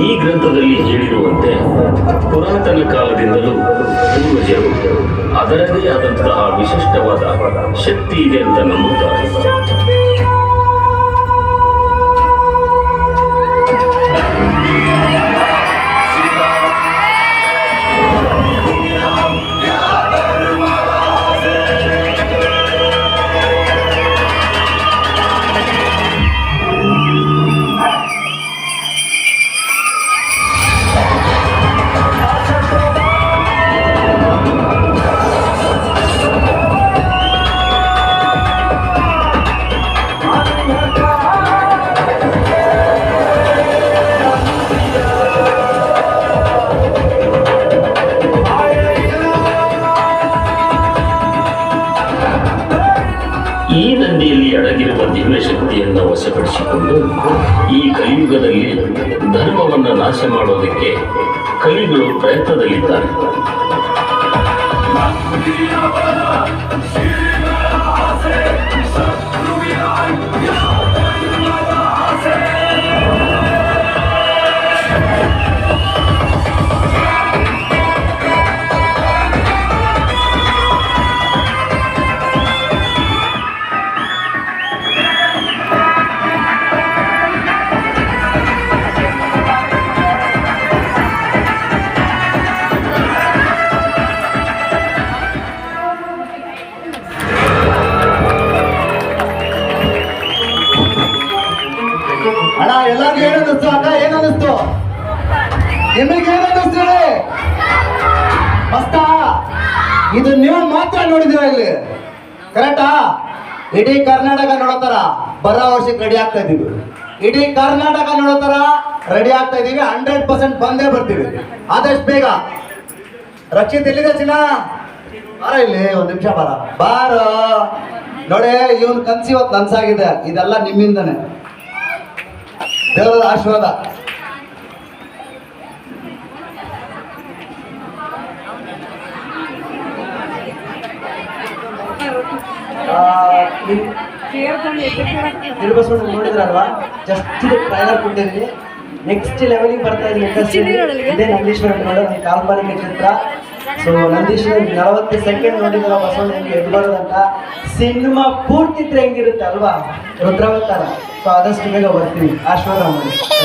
ಈ ಗ್ರಂಥದಲ್ಲಿ ಹೇಳಿರುವಂತೆ ಪುರಾತನ ಕಾಲದಿಂದಲೂ ಪೂರ್ವಜರು ಅದರದೇ ಆದಂತಹ ವಿಶಿಷ್ಟವಾದ ಶಕ್ತಿ ಇದೆ ಅಂತ ನಂಬುತ್ತಾರೆ. ಈ ನಂದಿಯಲ್ಲಿ ಅಡಗಿರುವ ದಿವ್ಯ ಶಕ್ತಿಯನ್ನು ವಶಪಡಿಸಿಕೊಂಡು ಈ ಕಲಿಯುಗದಲ್ಲಿ ಧರ್ಮವನ್ನು ನಾಶ ಮಾಡೋದಕ್ಕೆ ಕಲಿಗಳು ಪ್ರಯತ್ನದಲ್ಲಿದ್ದಾರೆ. ಅಣ್ಣ ಎಲ್ಲರಿಗೂ ಏನನ್ನಿಸ್ತು ಅಕ್ಕ? ಏನನ್ನಿಸ್ತು ನಿಮಗೆ? ಏನನ್ನಿಸ್ತು ಹೇಳಿ? ಮಸ್ತ ಇದು ನೀವು ಮಾತ್ರ ನೋಡಿದಿರ ಇಲ್ಲಿ, ಕರೆಕ್ಟಾ? ಇಡೀ ಕರ್ನಾಟಕ ನೋಡೋತರ ಬರೋ ವರ್ಷಕ್ಕೆ ರೆಡಿ ಆಗ್ತಾ ಇದೀವಿ. ಇಡೀ ಕರ್ನಾಟಕ ನೋಡೋತರ ರೆಡಿ ಆಗ್ತಾ ಇದೀವಿ. 100% ಬಂದೇ ಬರ್ತೀವಿ ಆದಷ್ಟು ಬೇಗ. ರಕ್ಷಿತ್ ಎಲ್ಲಿದೆ ಚಿನ್ನ? ಬಾರ ಇಲ್ಲಿ ಒಂದ್ ನಿಮಿಷ, ಬಾರ ನೋಡಿ. ಇವನ್ ಕನ್ಸಿ ಇವತ್ತು ಕನ್ಸಾಗಿದೆ. ಇದೆಲ್ಲ ನಿಮ್ಮಿಂದನೇ, ದೇವರ ಆಶೀರ್ವಾದ. ತಿರುಗಿಸ್ಕೊಂಡು ನೋಡಿದ್ರಲ್ವಾ, ಜಸ್ಟ್ ಟ್ರೈಲರ್ ಕೊಟ್ಟಿದ್ವಿ. ನೆಕ್ಸ್ಟ್ ಲೆವೆಲಿಗೆ ಬರ್ತಾ ಇದ್ವಿ. ಇದೇ ನಂದೀಶ್ವರ ನೋಡೋ ನನ್ನ ಕಾಲ್ಪನಿಕ ಚಿತ್ರ. ಸೊ ನಂದೀಶ್ವರ 40 ಸೆಕೆಂಡ್ ನೋಡಿದ್ರ ಬಸವಣ್ಣ ಹೆಂಗೆ ಎದ್ದು ಬರೋದಂತ. ಸಿನಿಮಾ ಪೂರ್ತಿ ಹೆಂಗಿರುತ್ತೆ ಅಲ್ವಾ, ರುದ್ರಾವತಾರ. ಸೊ ಆದಷ್ಟು ಬೇಗ ಬರ್ತೀವಿ, ಆಶೀರ್ವಾದ ಮಾಡಿ.